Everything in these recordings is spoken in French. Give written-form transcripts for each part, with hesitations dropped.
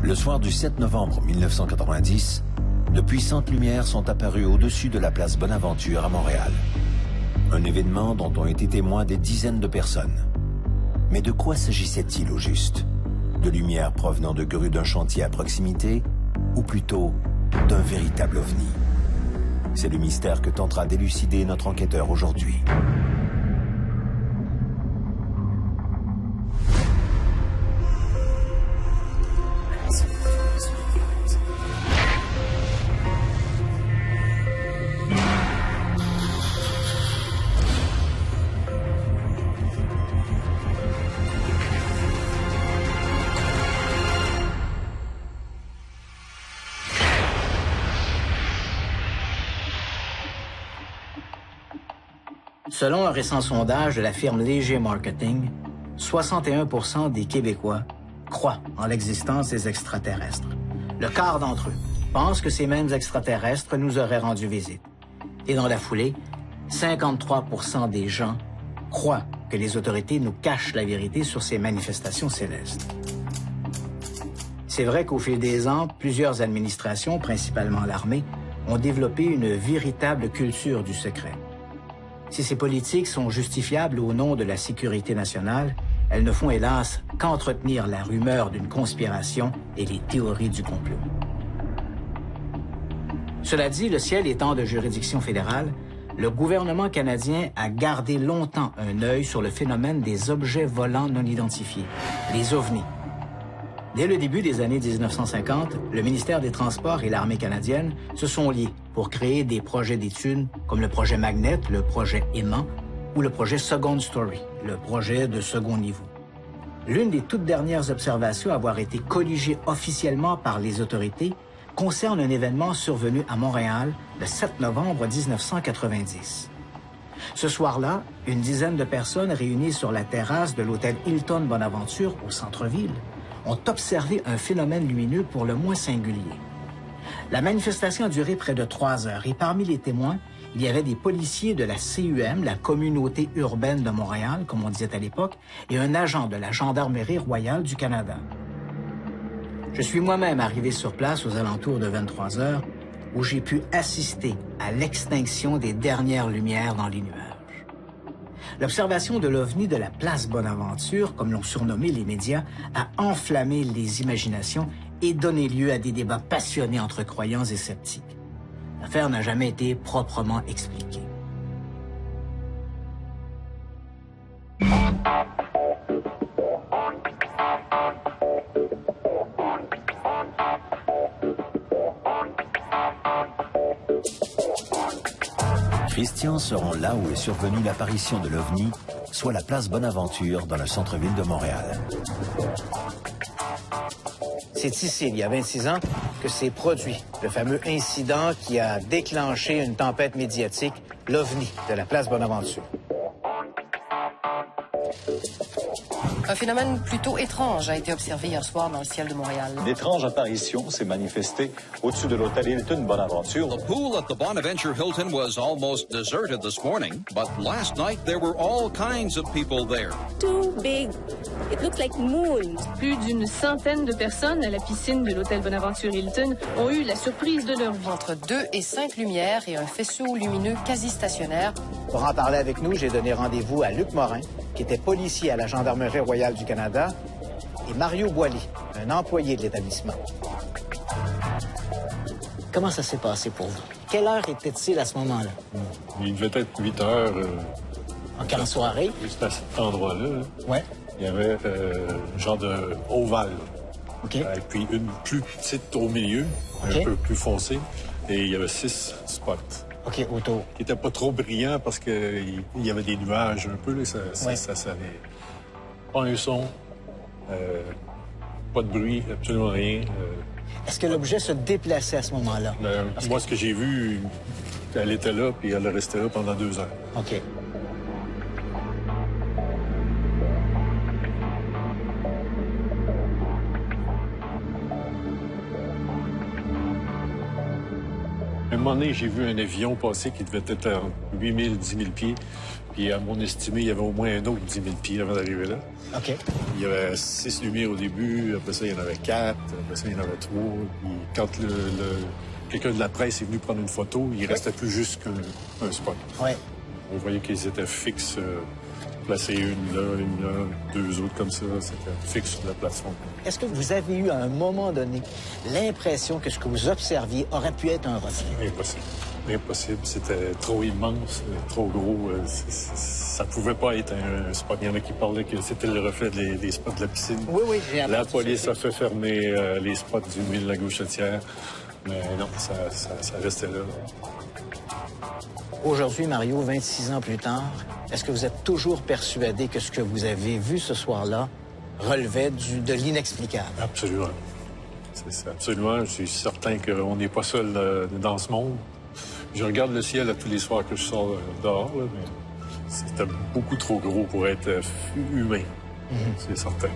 Le soir du 7 novembre 1990, de puissantes lumières sont apparues au-dessus de la place Bonaventure à Montréal. Un événement dont ont été témoins des dizaines de personnes. Mais de quoi s'agissait-il au juste? De lumière provenant de grues d'un chantier à proximité ou plutôt d'un véritable ovni? C'est le mystère que tentera d'élucider notre enquêteur aujourd'hui. Selon un récent sondage de la firme Léger Marketing, 61% des Québécois croient en l'existence des extraterrestres. Le quart d'entre eux pensent que ces mêmes extraterrestres nous auraient rendu visite. Et dans la foulée, 53% des gens croient que les autorités nous cachent la vérité sur ces manifestations célestes. C'est vrai qu'au fil des ans, plusieurs administrations, principalement l'armée, ont développé une véritable culture du secret. Si ces politiques sont justifiables au nom de la sécurité nationale, elles ne font hélas qu'entretenir la rumeur d'une conspiration et les théories du complot. Cela dit, le ciel étant de juridiction fédérale, le gouvernement canadien a gardé longtemps un œil sur le phénomène des objets volants non identifiés, les ovnis. Dès le début des années 1950, le ministère des Transports et l'armée canadienne se sont liés pour créer des projets d'études comme le projet Magnet, le projet Aimant ou le projet Second Story, le projet de second niveau. L'une des toutes dernières observations à avoir été colligée officiellement par les autorités concerne un événement survenu à Montréal le 7 novembre 1990. Ce soir-là, une dizaine de personnes réunies sur la terrasse de l'hôtel Hilton Bonaventure au centre-ville ont observé un phénomène lumineux pour le moins singulier. La manifestation a duré près de 3 heures et parmi les témoins, il y avait des policiers de la CUM, la communauté urbaine de Montréal, comme on disait à l'époque, et un agent de la Gendarmerie royale du Canada. Je suis moi-même arrivé sur place aux alentours de 23 heures, où j'ai pu assister à l'extinction des dernières lumières dans les nuages. L'observation de l'OVNI de la place Bonaventure, comme l'ont surnommé les médias, a enflammé les imaginations et donné lieu à des débats passionnés entre croyants et sceptiques. L'affaire n'a jamais été proprement expliquée. Christian se rend là où est survenue l'apparition de l'OVNI, soit la place Bonaventure dans le centre-ville de Montréal. C'est ici, il y a 26 ans, que s'est produit le fameux incident qui a déclenché une tempête médiatique, l'OVNI de la place Bonaventure. Un phénomène plutôt étrange a été observé hier soir dans le ciel de Montréal. Une étrange apparition s'est manifestée au-dessus de l'hôtel Hilton Bonaventure. The pool at the Bonaventure Hilton was almost deserted this morning, but last night there were all kinds of people there. Too big. It looks like moon. Plus d'une centaine de personnes à la piscine de l'hôtel Bonaventure Hilton ont eu la surprise de leur vie. Entre 2 et 5 lumières et un faisceau lumineux quasi stationnaire. Pour en parler avec nous, j'ai donné rendez-vous à Luc Morin, qui était policier à la Gendarmerie royale du Canada, et Mario Boily, un employé de l'établissement. Comment ça s'est passé pour vous? Quelle heure était-il à ce moment-là? Il devait être 8 heures. En quelle soirée? Juste à cet endroit-là. Ouais. Il y avait un genre de ovale. OK. Et puis une plus petite au milieu, un peu plus foncée. Et il y avait 6 spots. OK, autour. Qui n'étaient pas trop brillants parce qu'il y avait des nuages un peu. Là, ça avait pas un son, pas de bruit, absolument rien. Est-ce que l'objet se déplaçait à ce moment-là? Moi, ce que j'ai vu, elle était là, puis elle restait là pendant 2 heures. OK. moment donné, j'ai vu un avion passer qui devait être à 8 000, 10 000 pieds. Puis, à mon estimé, il y avait au moins un autre 10 000 pieds avant d'arriver là. OK. Il y avait 6 lumières au début, après ça, il y en avait 4, après ça, il y en avait 3. Puis, quand quelqu'un de la presse est venu prendre une photo, il restait plus juste qu'un spot. Ouais. On voyait qu'ils étaient fixes, placés une là, deux autres comme ça, c'était fixe sur la plateforme. Est-ce que vous avez eu, à un moment donné, l'impression que ce que vous observiez aurait pu être un reflet? Impossible. Impossible. C'était trop immense, trop gros. Ça pouvait pas être un spot. Il y en a qui parlaient que c'était le reflet des spots de la piscine. Oui, oui, j'ai entendu La ça. police a fait fermer les spots du milieu de la Gauchetière. Mais non, ça restait là. Aujourd'hui, Mario, 26 ans plus tard, est-ce que vous êtes toujours persuadé que ce que vous avez vu ce soir-là relevait de l'inexplicable? Absolument. C'est absolument. Je suis certain qu'on n'est pas seul dans ce monde. Je regarde le ciel à tous les soirs que je sors dehors, là, mais c'était beaucoup trop gros pour être humain. C'est certain.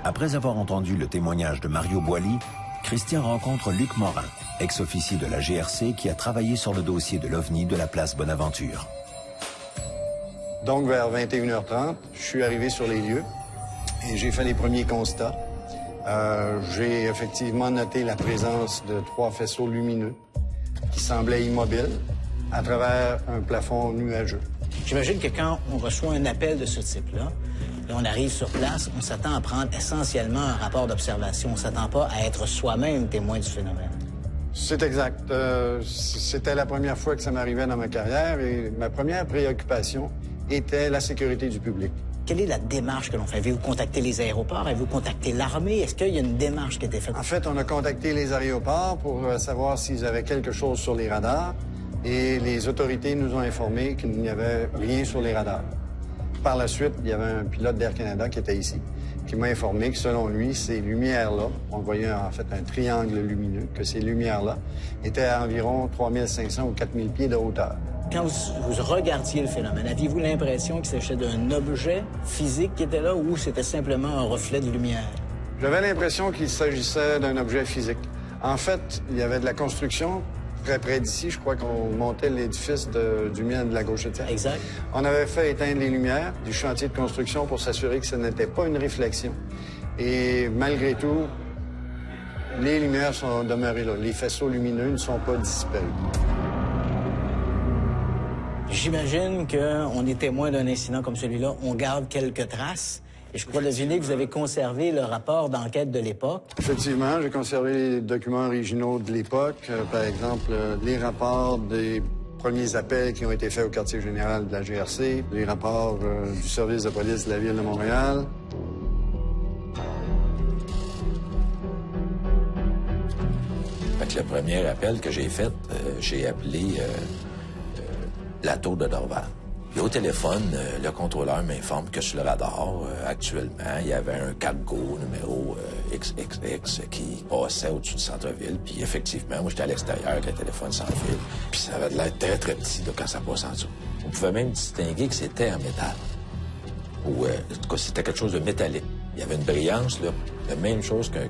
Après avoir entendu le témoignage de Mario Boily, Christian rencontre Luc Morin, ex-officier de la GRC qui a travaillé sur le dossier de l'OVNI de la place Bonaventure. Donc, vers 21h30, je suis arrivé sur les lieux et j'ai fait les premiers constats. J'ai effectivement noté la présence de 3 faisceaux lumineux qui semblaient immobiles à travers un plafond nuageux. J'imagine que quand on reçoit un appel de ce type-là, et on arrive sur place, on s'attend à prendre essentiellement un rapport d'observation. On ne s'attend pas à être soi-même témoin du phénomène. C'est exact. C'était la première fois que ça m'arrivait dans ma carrière et ma première préoccupation était la sécurité du public. Quelle est la démarche que l'on fait? Avez-vous contacté les aéroports? Avez-vous contacté l'armée? Est-ce qu'il y a une démarche qui a été faite? En fait, on a contacté les aéroports pour savoir s'ils avaient quelque chose sur les radars et les autorités nous ont informé qu'il n'y avait rien sur les radars. Par la suite, il y avait un pilote d'Air Canada qui était ici, qui m'a informé que selon lui, ces lumières-là, on voyait en fait un triangle lumineux, que ces lumières-là étaient à environ 3500 ou 4000 pieds de hauteur. Quand vous regardiez le phénomène, aviez-vous l'impression qu'il s'agissait d'un objet physique qui était là ou c'était simplement un reflet de lumière? J'avais l'impression qu'il s'agissait d'un objet physique. En fait, il y avait de la construction très près d'ici. Je crois qu'on montait l'édifice du mine de la Gauchetière. Exact. On avait fait éteindre les lumières du chantier de construction pour s'assurer que ce n'était pas une réflexion. Et malgré tout, les lumières sont demeurées là. Les faisceaux lumineux ne sont pas disparus. J'imagine qu'on est témoin d'un incident comme celui-là. On garde quelques traces. Et je crois deviner que vous avez conservé le rapport d'enquête de l'époque. Effectivement, j'ai conservé les documents originaux de l'époque. Par exemple, les rapports des premiers appels qui ont été faits au quartier général de la GRC, les rapports du service de police de la Ville de Montréal. Fait que le premier appel que j'ai fait, j'ai appelé la tour de Dorval. Et au téléphone, le contrôleur m'informe que sur le radar, actuellement, il y avait un cargo numéro XXX qui passait au-dessus du centre-ville. Puis effectivement, moi, j'étais à l'extérieur avec le téléphone sans fil. Puis ça avait l'air très, très petit là, quand ça passe en dessous. On pouvait même distinguer que c'était en métal. Ou, en tout cas, c'était quelque chose de métallique. Il y avait une brillance, là, la même chose qu'un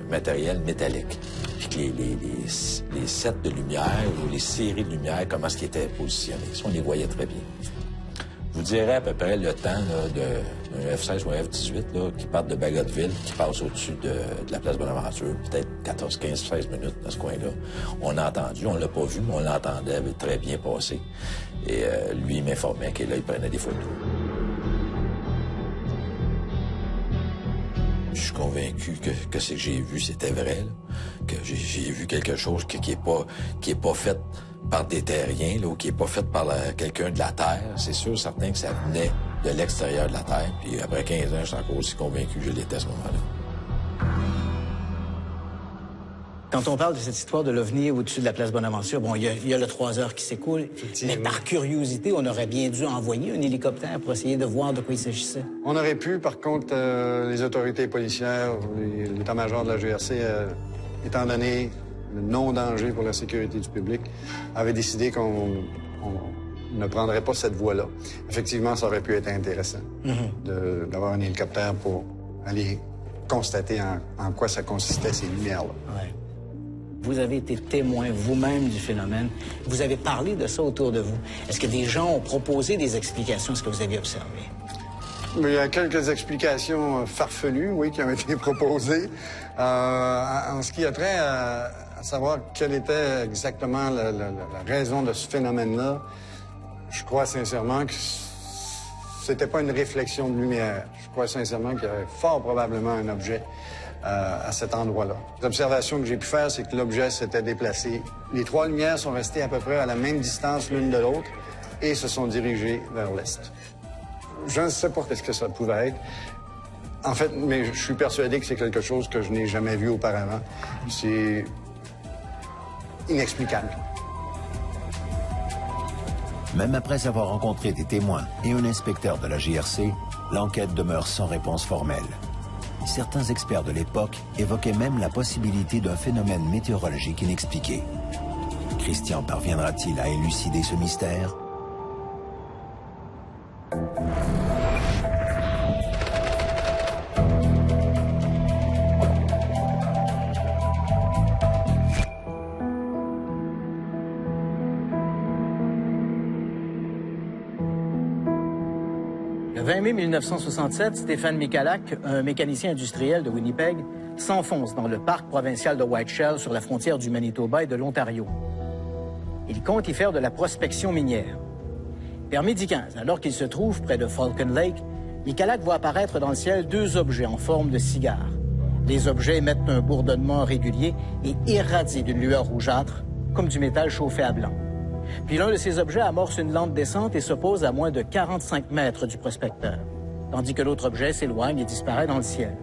matériel métallique. Puis que les sets de lumière ou les séries de lumière, comment est-ce qu'ils étaient positionnés. Ça, on les voyait très bien. Je vous dirais à peu près le temps d'un F-16 ou un F-18 là, qui part de Bagotville, qui passe au-dessus de la place Bonaventure, peut-être 14, 15, 16 minutes dans ce coin-là. On a entendu, on l'a pas vu, mais on l'entendait très bien passer. Et lui, il m'informait qu'il prenait des photos. Je suis convaincu que ce que j'ai vu, c'était vrai, là. Que j'ai vu quelque chose qui est pas fait par des terriens, là, ou qui est pas fait par quelqu'un de la Terre. C'est sûr, certain que ça venait de l'extérieur de la Terre. Puis après 15 ans, je suis encore aussi convaincu que je l'étais à ce moment-là. Quand on parle de cette histoire de l'OVNI au-dessus de la place Bonaventure, bon, il y a le 3 heures qui s'écoule, mais par curiosité, on aurait bien dû envoyer un hélicoptère pour essayer de voir de quoi il s'agissait. On aurait pu, par contre, les autorités policières, l'état-major de la GRC, étant donné le non-danger pour la sécurité du public, avait décidé qu'on ne prendrait pas cette voie-là. Effectivement, ça aurait pu être intéressant d'avoir un hélicoptère pour aller constater en quoi ça consistait, ces lumières-là. Ouais. Vous avez été témoin vous-même du phénomène. Vous avez parlé de ça autour de vous. Est-ce que des gens ont proposé des explications à ce que vous aviez observé? Il y a quelques explications farfelues, oui, qui ont été proposées. En ce qui a trait à savoir quelle était exactement la raison de ce phénomène-là, je crois sincèrement que c'était pas une réflexion de lumière. Je crois sincèrement qu'il y avait fort probablement un objet à cet endroit-là. L'observation que j'ai pu faire, c'est que l'objet s'était déplacé. Les trois lumières sont restées à peu près à la même distance l'une de l'autre et se sont dirigées vers l'est. Je ne sais pas ce que ça pouvait être. En fait, mais je suis persuadé que c'est quelque chose que je n'ai jamais vu auparavant. C'est inexplicable. Même après avoir rencontré des témoins et un inspecteur de la GRC, l'enquête demeure sans réponse formelle. Certains experts de l'époque évoquaient même la possibilité d'un phénomène météorologique inexpliqué. Christian parviendra-t-il à élucider ce mystère? Le 20 mai 1967, Stéphane Michalak, un mécanicien industriel de Winnipeg, s'enfonce dans le parc provincial de Whiteshell sur la frontière du Manitoba et de l'Ontario. Il compte y faire de la prospection minière. Vers midi 15, alors qu'il se trouve près de Falcon Lake, Michalak voit apparaître dans le ciel deux objets en forme de cigare. Les objets émettent un bourdonnement régulier et irradient d'une lueur rougeâtre, comme du métal chauffé à blanc. Puis l'un de ces objets amorce une lente descente et se pose à moins de 45 mètres du prospecteur, tandis que l'autre objet s'éloigne et disparaît dans le ciel.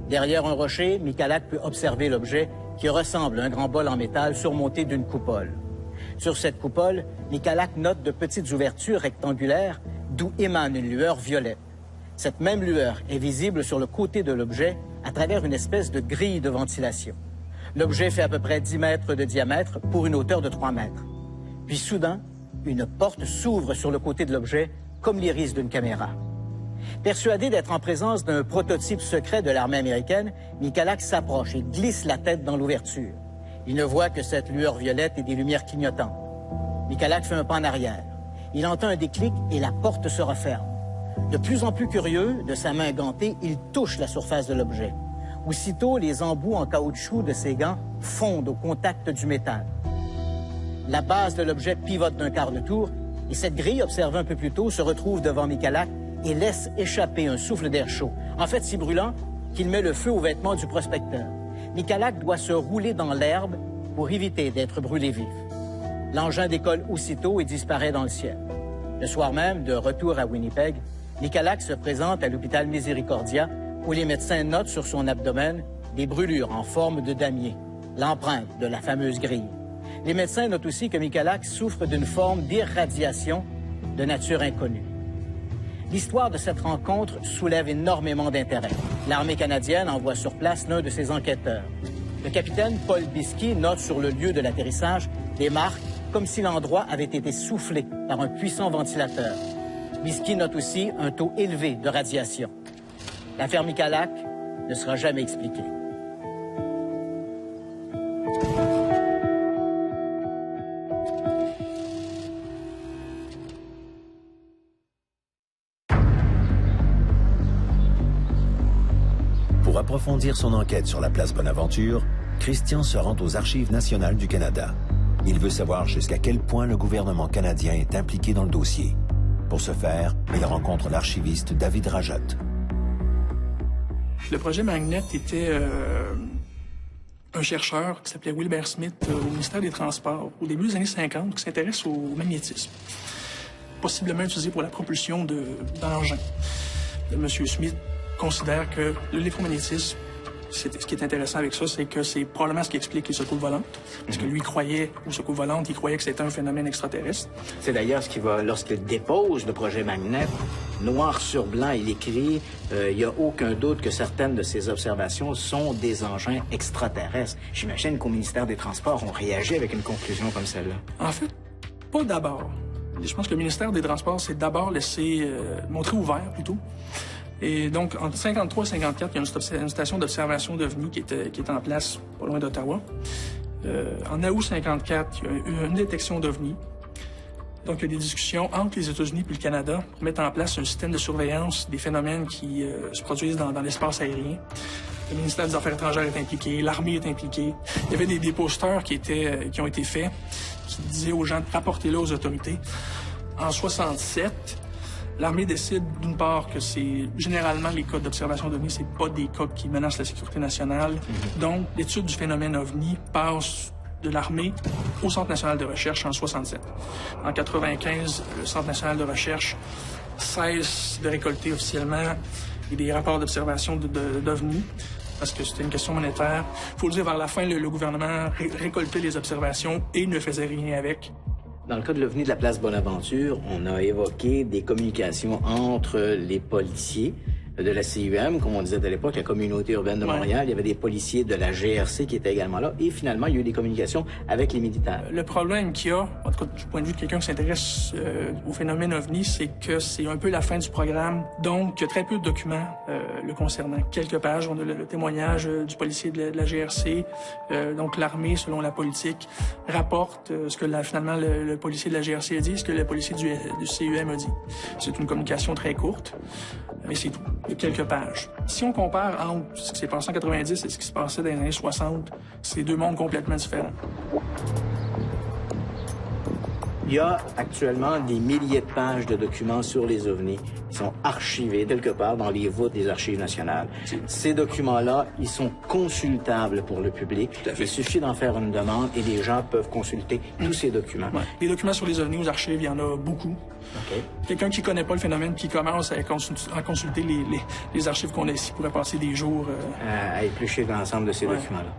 Derrière un rocher, Michalak peut observer l'objet qui ressemble à un grand bol en métal surmonté d'une coupole. Sur cette coupole, Michalak note de petites ouvertures rectangulaires d'où émane une lueur violette. Cette même lueur est visible sur le côté de l'objet à travers une espèce de grille de ventilation. L'objet fait à peu près 10 mètres de diamètre pour une hauteur de 3 mètres. Puis soudain, une porte s'ouvre sur le côté de l'objet, comme l'iris d'une caméra. Persuadé d'être en présence d'un prototype secret de l'armée américaine, Michalak s'approche et glisse la tête dans l'ouverture. Il ne voit que cette lueur violette et des lumières clignotantes. Michalak fait un pas en arrière. Il entend un déclic et la porte se referme. De plus en plus curieux, de sa main gantée, il touche la surface de l'objet. Aussitôt, les embouts en caoutchouc de ses gants fondent au contact du métal. La base de l'objet pivote d'un quart de tour et cette grille, observée un peu plus tôt, se retrouve devant Michalak et laisse échapper un souffle d'air chaud. En fait, si brûlant qu'il met le feu aux vêtements du prospecteur. Michalak doit se rouler dans l'herbe pour éviter d'être brûlé vif. L'engin décolle aussitôt et disparaît dans le ciel. Le soir même, de retour à Winnipeg, Michalak se présente à l'hôpital Misericordia où les médecins notent sur son abdomen des brûlures en forme de damier, l'empreinte de la fameuse grille. Les médecins notent aussi que Michalak souffre d'une forme d'irradiation de nature inconnue. L'histoire de cette rencontre soulève énormément d'intérêt. L'armée canadienne envoie sur place l'un de ses enquêteurs. Le capitaine Paul Biski note sur le lieu de l'atterrissage des marques comme si l'endroit avait été soufflé par un puissant ventilateur. Biski note aussi un taux élevé de radiation. L'affaire Michalak ne sera jamais expliquée. Pour approfondir son enquête sur la place Bonaventure, Christian se rend aux Archives nationales du Canada. Il veut savoir jusqu'à quel point le gouvernement canadien est impliqué dans le dossier. Pour ce faire, il rencontre l'archiviste David Rajotte. Le projet Magnet était un chercheur qui s'appelait Wilbert Smith au ministère des Transports au début des années 50 qui s'intéresse au magnétisme, possiblement utilisé pour la propulsion d'engins. M. Smith considère que l'électromagnétisme, ce qui est intéressant avec ça, c'est que c'est probablement ce qui explique les secousses volantes. Parce que lui croyait aux secousses volantes, il croyait que c'était un phénomène extraterrestre. C'est d'ailleurs ce qui va, lorsqu'il dépose le projet Magnet, noir sur blanc, il écrit il n'y a aucun doute que certaines de ces observations sont des engins extraterrestres. J'imagine qu'au ministère des Transports, on réagit avec une conclusion comme celle-là. En fait, pas d'abord. Je pense que le ministère des Transports s'est d'abord laissé montrer ouvert, plutôt. Et donc, entre 53 et 54, il y a une station d'observation d'OVNI qui est en place pas loin d'Ottawa. En août 54, il y a eu une détection d'OVNI. Donc, il y a des discussions entre les États-Unis et le Canada pour mettre en place un système de surveillance des phénomènes qui se produisent dans l'espace aérien. Le ministère des Affaires étrangères est impliqué, l'armée est impliquée. Il y avait des posters qui ont été faits, qui disaient aux gens de rapporter là aux autorités. En 67, l'armée décide, d'une part, que c'est généralement les cas d'observation d'OVNI, c'est pas des cas qui menacent la sécurité nationale. Donc, l'étude du phénomène OVNI passe de l'armée au Centre national de recherche en 67. En 95, le Centre national de recherche cesse de récolter officiellement des rapports d'observation d'OVNI parce que c'était une question monétaire. Il faut le dire, vers la fin, le gouvernement récoltait les observations et ne faisait rien avec. Dans le cas de l'OVNI de la place Bonaventure, on a évoqué des communications entre les policiers de la CUM, comme on disait à l'époque, la communauté urbaine de Montréal. Il y avait des policiers de la GRC qui étaient également là. Et finalement, il y a eu des communications avec les militaires. Le problème qu'il y a, en tout cas du point de vue de quelqu'un qui s'intéresse au phénomène OVNI, c'est que c'est un peu la fin du programme. Donc, il y a très peu de documents le concernant. Quelques pages, on a le témoignage du policier de la GRC. Donc, l'armée, selon la politique, rapporte ce que finalement le policier de la GRC a dit, ce que le policier du CUM a dit. C'est une communication très courte, mais c'est tout. Il y a quelques pages. Si on compare entre ce qui s'est passé en 90 et ce qui se passait dans les années 60, c'est deux mondes complètement différents. Il y a actuellement des milliers de pages de documents sur les OVNI qui sont archivés quelque part dans les voûtes des Archives nationales. Ces documents-là, ils sont consultables pour le public. Il suffit d'en faire une demande et les gens peuvent consulter tous ces documents. Ouais. Les documents sur les OVNI aux archives, il y en a beaucoup. Okay. Quelqu'un qui connaît pas le phénomène, qui commence à consulter les archives qu'on a ici, pourrait passer des jours... à éplucher l'ensemble de ces documents-là.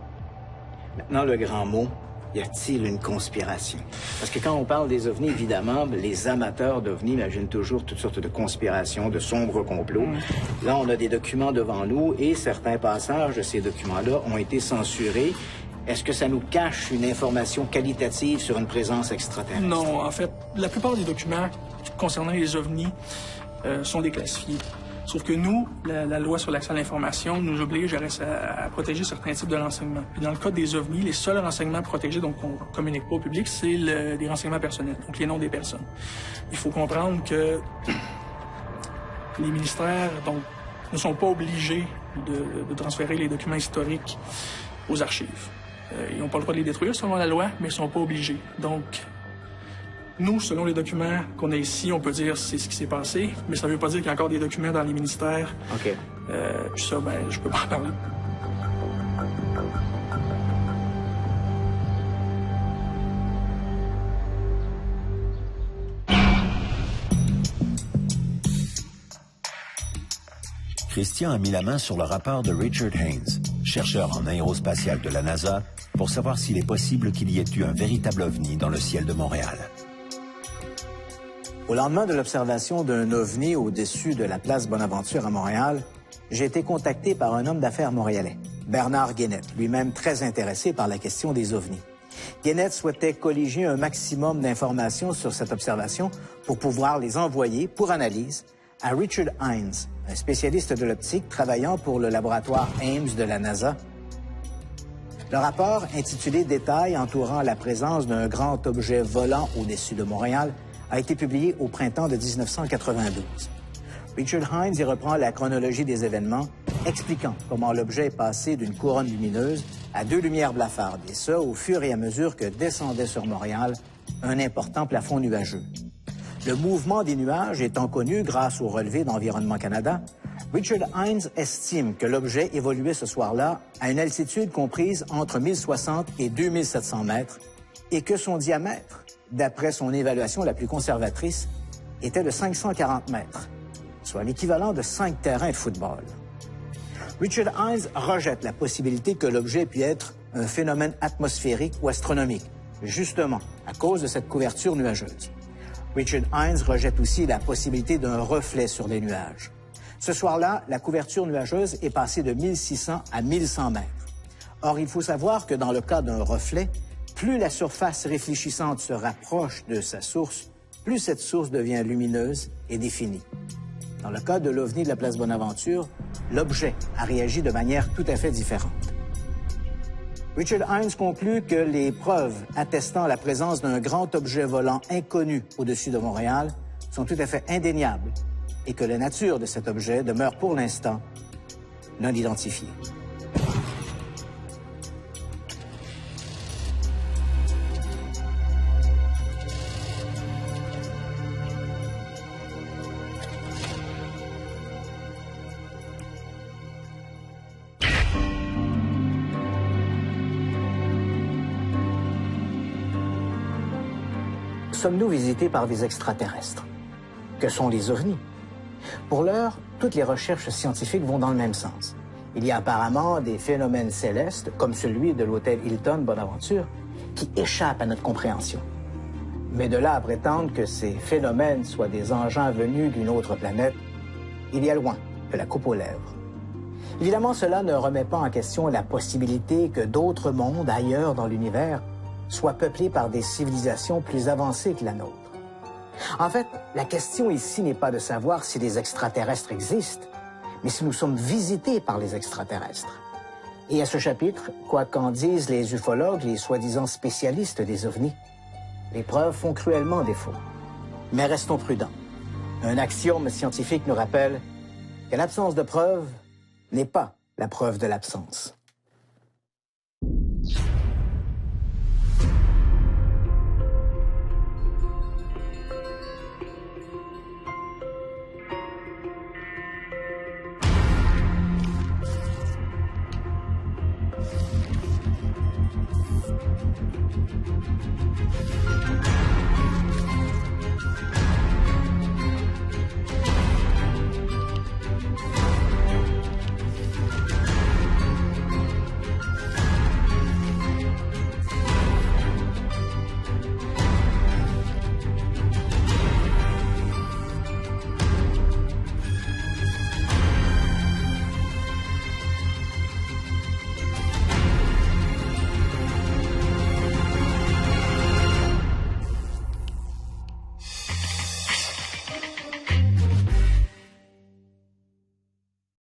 Maintenant, le grand mot, y a-t-il une conspiration? Parce que quand on parle des OVNI, évidemment, les amateurs d'OVNI imaginent toujours toutes sortes de conspirations, de sombres complots. Là, on a des documents devant nous et certains passages de ces documents-là ont été censurés. Est-ce que ça nous cache une information qualitative sur une présence extraterrestre? Non, en fait, la plupart des documents concernant les OVNI sont déclassifiés. Sauf que nous, la loi sur l'accès à l'information nous oblige à protéger certains types de renseignements. Puis dans le cas des OVNI, les seuls renseignements protégés, donc qu'on ne communique pas au public, c'est des renseignements personnels, donc les noms des personnes. Il faut comprendre que les ministères donc, ne sont pas obligés de transférer les documents historiques aux archives. Ils n'ont pas le droit de les détruire selon la loi, mais ils ne sont pas obligés. Donc, nous, selon les documents qu'on a ici, on peut dire c'est ce qui s'est passé, mais ça ne veut pas dire qu'il y a encore des documents dans les ministères. OK. Puis ça, ben, je peux pas en parler. Christian a mis la main sur le rapport de Richard Haynes, chercheur en aérospatial de la NASA, pour savoir s'il est possible qu'il y ait eu un véritable OVNI dans le ciel de Montréal. Au lendemain de l'observation d'un OVNI au-dessus de la place Bonaventure à Montréal, j'ai été contacté par un homme d'affaires montréalais, Bernard Guénette, lui-même très intéressé par la question des OVNI. Guénette souhaitait colliger un maximum d'informations sur cette observation pour pouvoir les envoyer pour analyse à Richard Haynes, un spécialiste de l'optique travaillant pour le laboratoire Ames de la NASA. Le rapport, intitulé « Détails entourant la présence d'un grand objet volant au-dessus de Montréal », a été publié au printemps de 1992. Richard Haynes y reprend la chronologie des événements, expliquant comment l'objet est passé d'une couronne lumineuse à deux lumières blafardes, et ce, au fur et à mesure que descendait sur Montréal un important plafond nuageux. Le mouvement des nuages étant connu grâce au relevé d'Environnement Canada, Richard Haynes estime que l'objet évoluait ce soir-là à une altitude comprise entre 1060 et 2700 mètres et que son diamètre, d'après son évaluation la plus conservatrice, était de 540 mètres, soit l'équivalent de 5 terrains de football. Richard Haynes rejette la possibilité que l'objet puisse être un phénomène atmosphérique ou astronomique, justement à cause de cette couverture nuageuse. Richard Haynes rejette aussi la possibilité d'un reflet sur les nuages. Ce soir-là, la couverture nuageuse est passée de 1600 à 1100 mètres. Or, il faut savoir que dans le cas d'un reflet, plus la surface réfléchissante se rapproche de sa source, plus cette source devient lumineuse et définie. Dans le cas de l'OVNI de la place Bonaventure, l'objet a réagi de manière tout à fait différente. Richard Hines conclut que les preuves attestant la présence d'un grand objet volant inconnu au-dessus de Montréal sont tout à fait indéniables et que la nature de cet objet demeure pour l'instant non identifiée. Sommes-nous visités par des extraterrestres? Que sont les ovnis? Pour l'heure, toutes les recherches scientifiques vont dans le même sens. Il y a apparemment des phénomènes célestes, comme celui de l'hôtel Hilton Bonaventure, qui échappent à notre compréhension. Mais de là à prétendre que ces phénomènes soient des engins venus d'une autre planète, il y a loin de la coupe aux lèvres. Évidemment, cela ne remet pas en question la possibilité que d'autres mondes ailleurs dans l'univers soient peuplés par des civilisations plus avancées que la nôtre. En fait, la question ici n'est pas de savoir si les extraterrestres existent, mais si nous sommes visités par les extraterrestres. Et à ce chapitre, quoi qu'en disent les ufologues, les soi-disant spécialistes des ovnis, les preuves font cruellement défaut. Mais restons prudents. Un axiome scientifique nous rappelle que l'absence de preuves n'est pas la preuve de l'absence.